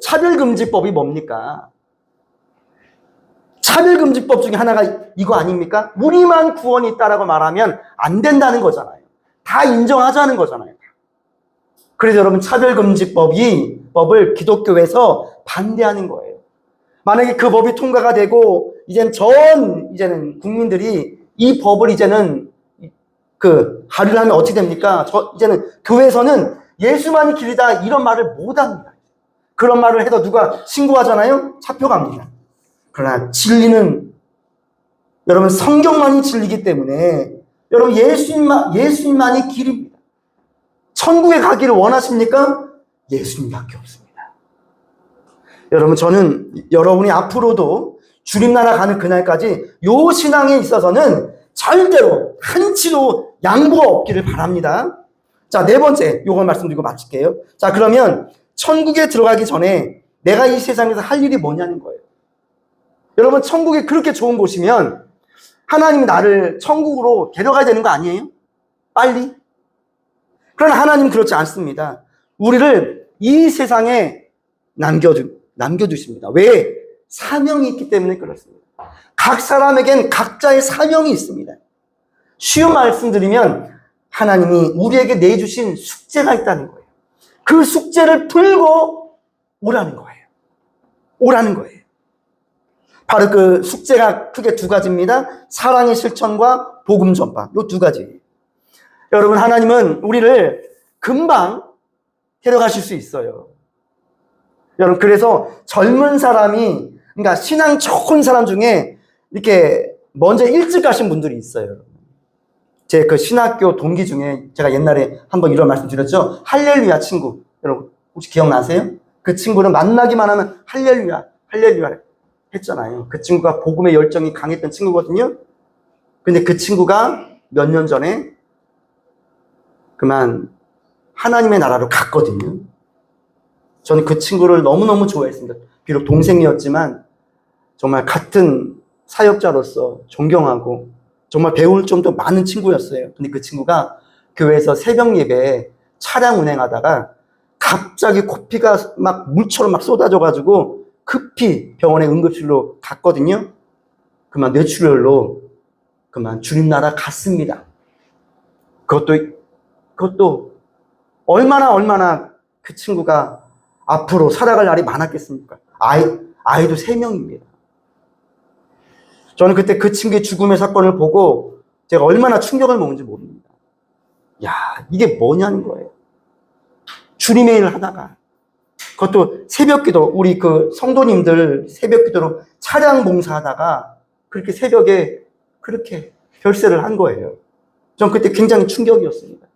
차별금지법이 뭡니까? 차별금지법 중에 하나가 이거 아닙니까? 우리만 구원이 있다라고 말하면 안 된다는 거잖아요. 다 인정하자는 거잖아요. 그래서 여러분, 차별금지법을 기독교에서 반대하는 거예요. 만약에 그 법이 통과가 되고 이제는 국민들이 이 법을 이제는 발의를 하면 어떻게 됩니까? 이제는 교회에서는 예수만이 길이다 이런 말을 못 합니다. 그런 말을 해도 누가 신고하잖아요? 잡혀갑니다. 그러나 진리는 여러분 성경만이 진리이기 때문에 여러분 예수님만이 길입니다. 천국에 가기를 원하십니까? 예수님밖에 없습니다. 여러분, 저는 여러분이 앞으로도 주님 나라 가는 그날까지 요 신앙에 있어서는 절대로 한치도 양보가 없기를 바랍니다. 자, 네 번째 요걸 말씀드리고 마칠게요. 자, 그러면 천국에 들어가기 전에 내가 이 세상에서 할 일이 뭐냐는 거예요. 여러분, 천국이 그렇게 좋은 곳이면 하나님이 나를 천국으로 데려가야 되는 거 아니에요? 빨리? 그러나 하나님은 그렇지 않습니다. 우리를 이 세상에 남겨두십니다. 왜? 사명이 있기 때문에 그렇습니다. 각 사람에겐 각자의 사명이 있습니다. 쉬운 말씀드리면 하나님이 우리에게 내주신 숙제가 있다는 거예요. 그 숙제를 풀고 오라는 거예요. 오라는 거예요. 바로 그 숙제가 크게 두 가지입니다. 사랑의 실천과 복음 전파. 이 두 가지. 여러분, 하나님은 우리를 금방 데려가실 수 있어요. 여러분, 그래서 젊은 사람이, 그러니까 신앙 좋은 사람 중에 이렇게 먼저 일찍 가신 분들이 있어요. 제 그 신학교 동기 중에 제가 옛날에 한번 이런 말씀 드렸죠. 할렐루야 친구. 여러분, 혹시 기억나세요? 그 친구는 만나기만 하면 할렐루야, 할렐루야 했잖아요. 그 친구가 복음의 열정이 강했던 친구거든요. 근데 그 친구가 몇 년 전에 그만 하나님의 나라로 갔거든요. 저는 그 친구를 너무너무 좋아했습니다. 비록 동생이었지만 정말 같은 사역자로서 존경하고 정말 배울 점도 많은 친구였어요. 근데 그 친구가 교회에서 새벽 예배에 차량 운행하다가 갑자기 코피가 막 물처럼 막 쏟아져가지고 급히 병원에 응급실로 갔거든요. 그만 뇌출혈로 그만 주님 나라 갔습니다. 그것도 얼마나 그 친구가 앞으로 살아갈 날이 많았겠습니까? 아이도 3명입니다. 저는 그때 그 친구의 죽음의 사건을 보고 제가 얼마나 충격을 먹은지 모릅니다. 야, 이게 뭐냐는 거예요. 주님의 일을 하다가 그것도 새벽기도, 우리 그 성도님들 새벽기도로 차량 봉사하다가 그렇게 새벽에 그렇게 별세를 한 거예요. 전 그때 굉장히 충격이었습니다.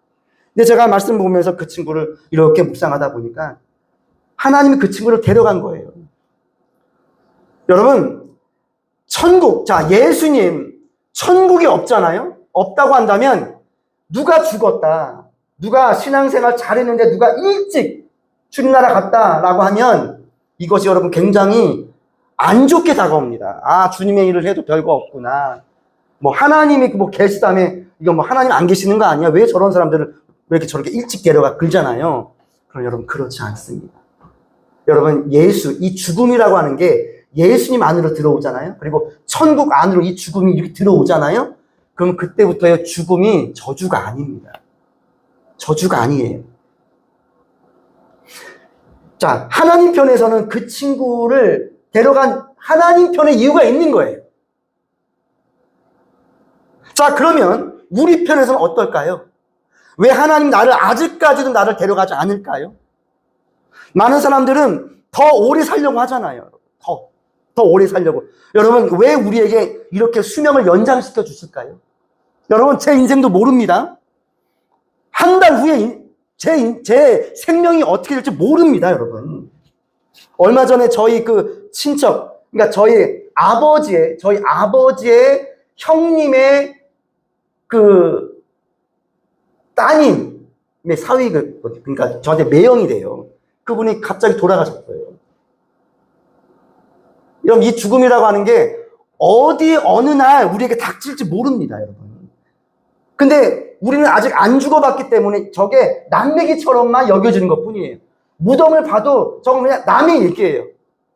근데 제가 말씀 보면서 그 친구를 이렇게 묵상하다 보니까 하나님이 그 친구를 데려간 거예요. 여러분, 천국, 자, 예수님, 천국이 없잖아요? 없다고 한다면 누가 죽었다, 누가 신앙생활 잘했는데 누가 일찍 주님 나라 갔다라고 하면 이것이 여러분 굉장히 안 좋게 다가옵니다. 아, 주님의 일을 해도 별거 없구나. 뭐 하나님이 뭐 계시다며 이거 뭐 하나님 안 계시는 거 아니야? 왜 저런 사람들을 왜 이렇게 저렇게 일찍 데려가 그러잖아요. 그럼 여러분 그렇지 않습니다. 여러분 예수, 이 죽음이라고 하는 게 예수님 안으로 들어오잖아요. 그리고 천국 안으로 이 죽음이 이렇게 들어오잖아요. 그럼 그때부터의 죽음이 저주가 아닙니다. 저주가 아니에요. 자, 하나님 편에서는 그 친구를 데려간 하나님 편의 이유가 있는 거예요. 자, 그러면 우리 편에서는 어떨까요? 왜 하나님 아직까지도 나를 데려가지 않을까요? 많은 사람들은 더 오래 살려고 하잖아요. 더 오래 살려고. 여러분, 왜 우리에게 이렇게 수명을 연장시켜 주실까요? 여러분, 제 인생도 모릅니다. 한 달 후에 제 생명이 어떻게 될지 모릅니다, 여러분. 얼마 전에 저희 그 친척, 그러니까 저희 아버지의 형님의 그 따님의 사위, 그러니까 저한테 매형이 돼요. 그분이 갑자기 돌아가셨어요. 여러분, 이 죽음이라고 하는 게 어느 날 우리에게 닥칠지 모릅니다, 여러분. 근데 우리는 아직 안 죽어봤기 때문에 저게 난매기처럼만 여겨지는 것 뿐이에요. 무덤을 봐도 저건 그냥 남의 일기예요.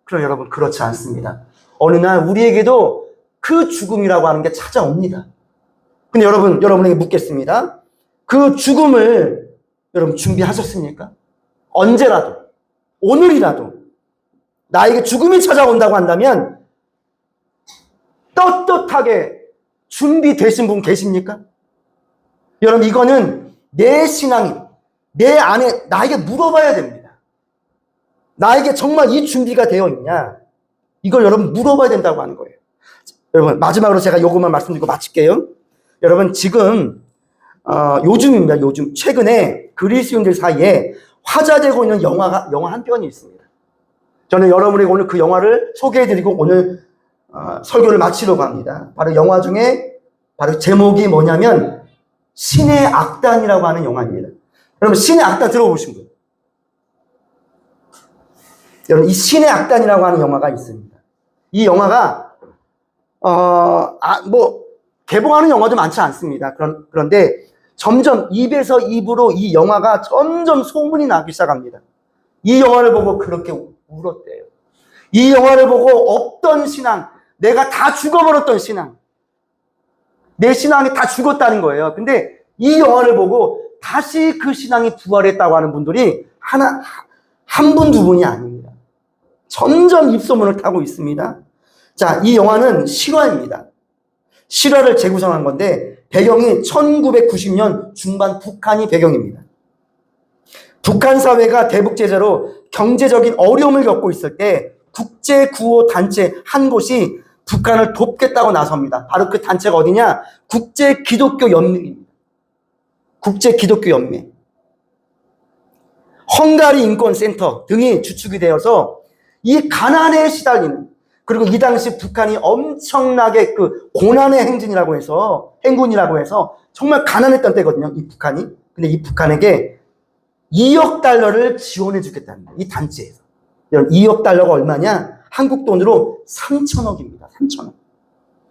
그럼 여러분, 그렇지 않습니다. 어느 날 우리에게도 그 죽음이라고 하는 게 찾아옵니다. 근데 여러분에게 묻겠습니다. 그 죽음을 여러분 준비하셨습니까? 언제라도, 오늘이라도 나에게 죽음이 찾아온다고 한다면 떳떳하게 준비되신 분 계십니까? 여러분, 이거는 내 신앙이 내 안에 나에게 물어봐야 됩니다. 나에게 정말 이 준비가 되어 있냐? 이걸 여러분 물어봐야 된다고 하는 거예요. 여러분, 마지막으로 제가 요것만 말씀드리고 마칠게요. 여러분, 지금 요즘입니다. 요즘 최근에 그리스도인들 사이에 화제되고 있는 영화 한 편이 있습니다. 저는 여러분에게 오늘 그 영화를 소개해드리고 오늘 설교를 마치려고 합니다. 바로 영화 중에 바로 제목이 뭐냐면 신의 악단이라고 하는 영화입니다. 여러분, 신의 악단 들어보신 분? 여러분, 이 신의 악단이라고 하는 영화가 있습니다. 이 영화가 개봉하는 영화도 많지 않습니다. 그런데 점점 입에서 입으로 이 영화가 점점 소문이 나기 시작합니다. 이 영화를 보고 그렇게 울었대요. 이 영화를 보고 없던 신앙, 내가 다 죽어버렸던 신앙, 내 신앙이 다 죽었다는 거예요. 근데 이 영화를 보고 다시 그 신앙이 부활했다고 하는 분들이 한 분, 두 분이 아닙니다. 점점 입소문을 타고 있습니다. 자, 이 영화는 실화입니다. 실화를 재구성한 건데 배경이 1990년 중반 북한이 배경입니다. 북한 사회가 대북제재로 경제적인 어려움을 겪고 있을 때 국제구호단체 한 곳이 북한을 돕겠다고 나섭니다. 바로 그 단체가 어디냐? 국제기독교연맹입니다. 국제기독교연맹. 헝가리 인권센터 등이 주축이 되어서 이 가난에 시달리는, 그리고 이 당시 북한이 엄청나게 그 고난의 행군이라고 해서 정말 가난했던 때거든요, 이 북한이. 근데 이 북한에게 2억 달러를 지원해 주겠다는 거예요, 이 단체에서. 여러분, 2억 달러가 얼마냐? 한국 돈으로 3천억입니다. 3천억.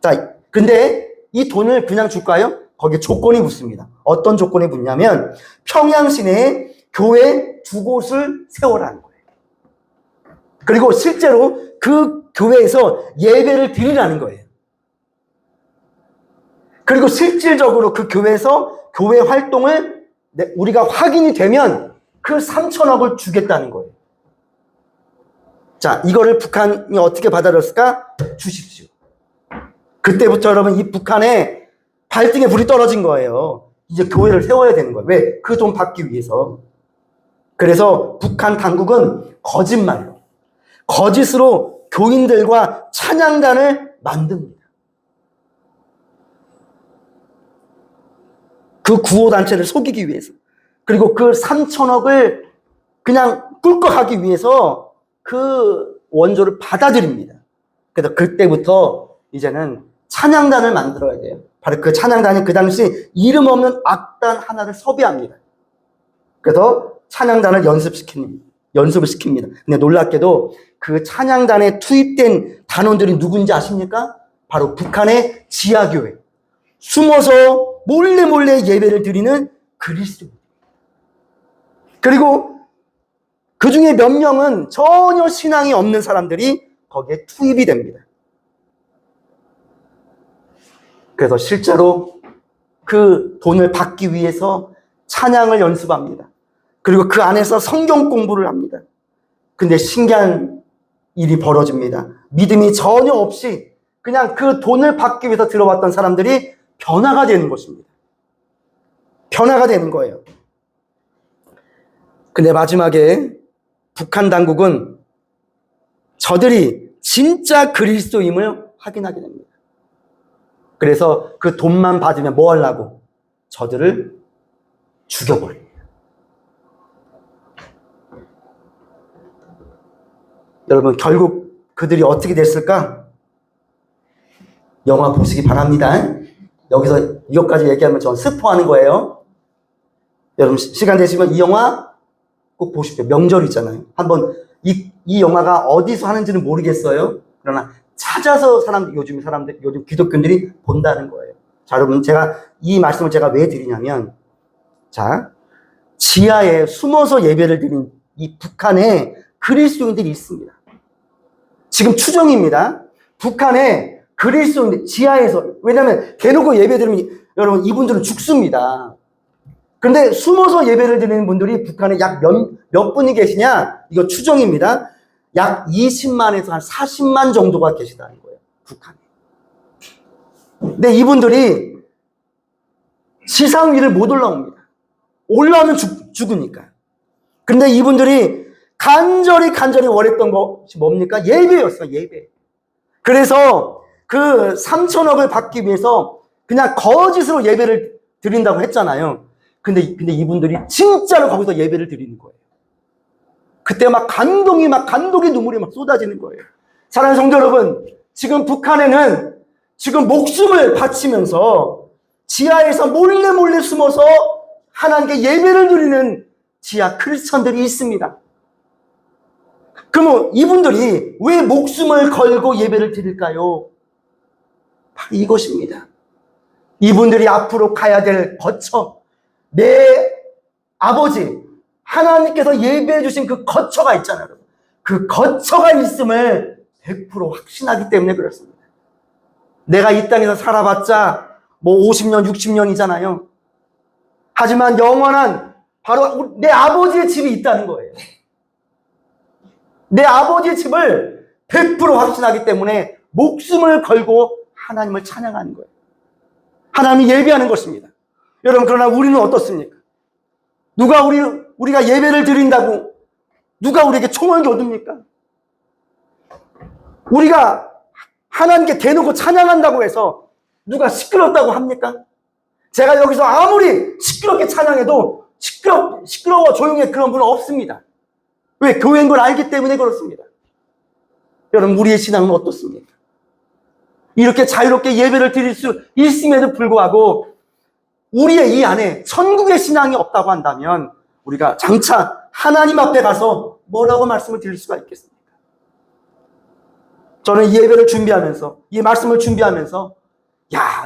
자, 근데 이 돈을 그냥 줄까요? 거기에 조건이 붙습니다. 어떤 조건이 붙냐면 평양 시내에 교회 2곳을 세워라는 거예요. 그리고 실제로 그 교회에서 예배를 드리라는 거예요. 그리고 실질적으로 그 교회에서 교회 활동을 우리가 확인이 되면 그 3천억을 주겠다는 거예요. 자, 이거를 북한이 어떻게 받아들였을까? 주십시오. 그때부터 여러분, 이 북한의 발등에 불이 떨어진 거예요. 이제 교회를 세워야 되는 거예요. 왜? 그 돈 받기 위해서. 그래서 북한 당국은 거짓으로 교인들과 찬양단을 만듭니다. 그 구호단체를 속이기 위해서. 그리고 그 3천억을 그냥 꿀꺽하기 위해서 그 원조를 받아들입니다. 그래서 그때부터 이제는 찬양단을 만들어야 돼요. 바로 그 찬양단이 그 당시 이름 없는 악단 하나를 섭외합니다. 그래서 찬양단을 연습을 시킵니다. 근데 놀랍게도 그 찬양단에 투입된 단원들이 누군지 아십니까? 바로 북한의 지하교회. 숨어서 몰래 예배를 드리는 그리스도인. 그리고 그 중에 몇 명은 전혀 신앙이 없는 사람들이 거기에 투입이 됩니다. 그래서 실제로 그 돈을 받기 위해서 찬양을 연습합니다. 그리고 그 안에서 성경 공부를 합니다. 근데 신기한 일이 벌어집니다. 믿음이 전혀 없이 그냥 그 돈을 받기 위해서 들어왔던 사람들이 변화가 되는 것입니다. 변화가 되는 거예요. 근데 마지막에 북한 당국은 저들이 진짜 그리스도임을 확인하게 됩니다. 그래서 그 돈만 받으면 뭐 하려고? 저들을 죽여버립니다. 여러분, 결국 그들이 어떻게 됐을까? 영화 보시기 바랍니다. 여기서 이것까지 얘기하면 전 스포하는 거예요. 여러분, 시간 되시면 이 영화 꼭 보십시오. 명절이잖아요. 한번 이 영화가 어디서 하는지는 모르겠어요. 그러나 찾아서 요즘 기독교인들이 본다는 거예요. 자, 여러분, 이 말씀을 제가 왜 드리냐면, 자, 지하에 숨어서 예배를 드리는 이 북한에 그리스도인들이 있습니다. 지금 추정입니다. 북한에 그리스도인들 지하에서, 왜냐하면 대놓고 예배 드리면 여러분 이분들은 죽습니다. 그런데 숨어서 예배를 드리는 분들이 북한에 약 몇 분이 계시냐? 이거 추정입니다. 약 20만에서 한 40만 정도가 계시다는 거예요. 북한에. 근데 이분들이 지상 위를 못 올라옵니다. 올라오면 죽으니까. 근데 이분들이 간절히 원했던 것이 뭡니까? 예배였어요. 예배. 그래서 그 3천억을 받기 위해서 그냥 거짓으로 예배를 드린다고 했잖아요. 근데 이분들이 진짜로 거기서 예배를 드리는 거예요. 그때 감동의 눈물이 쏟아지는 거예요. 사랑하는 성도 여러분, 지금 북한에는 지금 목숨을 바치면서 지하에서 몰래 숨어서 하나님께 예배를 드리는 지하 크리스천들이 있습니다. 그러면 이분들이 왜 목숨을 걸고 예배를 드릴까요? 바로 이것입니다. 이분들이 앞으로 가야 될 거처, 내 아버지 하나님께서 예배해 주신 그 거처가 있잖아요. 그 거처가 있음을 100% 확신하기 때문에 그렇습니다. 내가 이 땅에서 살아봤자 50년, 60년이잖아요. 하지만 영원한 바로 내 아버지의 집이 있다는 거예요. 내 아버지의 집을 100% 확신하기 때문에 목숨을 걸고 하나님을 찬양하는 거예요. 하나님을 예배하는 것입니다. 여러분, 그러나 우리는 어떻습니까? 우리가 예배를 드린다고 누가 우리에게 총을 겨눕니까? 우리가 하나님께 대놓고 찬양한다고 해서 누가 시끄럽다고 합니까? 제가 여기서 아무리 시끄럽게 찬양해도 시끄러워 조용해 그런 분은 없습니다. 왜? 교회인 걸 알기 때문에 그렇습니다. 여러분, 우리의 신앙은 어떻습니까? 이렇게 자유롭게 예배를 드릴 수 있음에도 불구하고 우리의 이 안에 천국의 신앙이 없다고 한다면 우리가 장차 하나님 앞에 가서 뭐라고 말씀을 드릴 수가 있겠습니까? 저는 이 예배를 준비하면서, 이 말씀을 준비하면서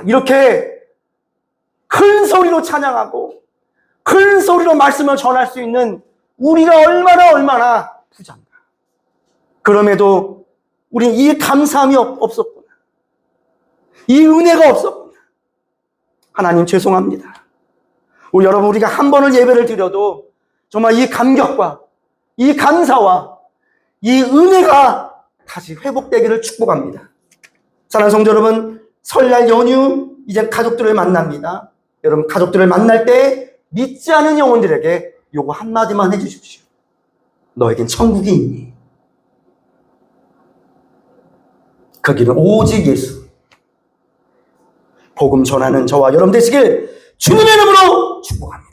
이렇게 큰 소리로 찬양하고 큰 소리로 말씀을 전할 수 있는 우리가 얼마나 부자인가. 그럼에도 우리는 이 감사함이 없었구나. 이 은혜가 없었구나. 하나님 죄송합니다. 여러분, 우리가 한 번을 예배를 드려도 정말 이 감격과 이 감사와 이 은혜가 다시 회복되기를 축복합니다. 사랑하는 성도 여러분, 설날 연휴 이제 가족들을 만납니다. 여러분, 가족들을 만날 때 믿지 않은 영혼들에게 요거 한마디만 해주십시오. 너에겐 천국이 있니? 그 길은 오직 예수. 복음 전하는 저와 여러분 되시길 주님의 이름으로 축복합니다.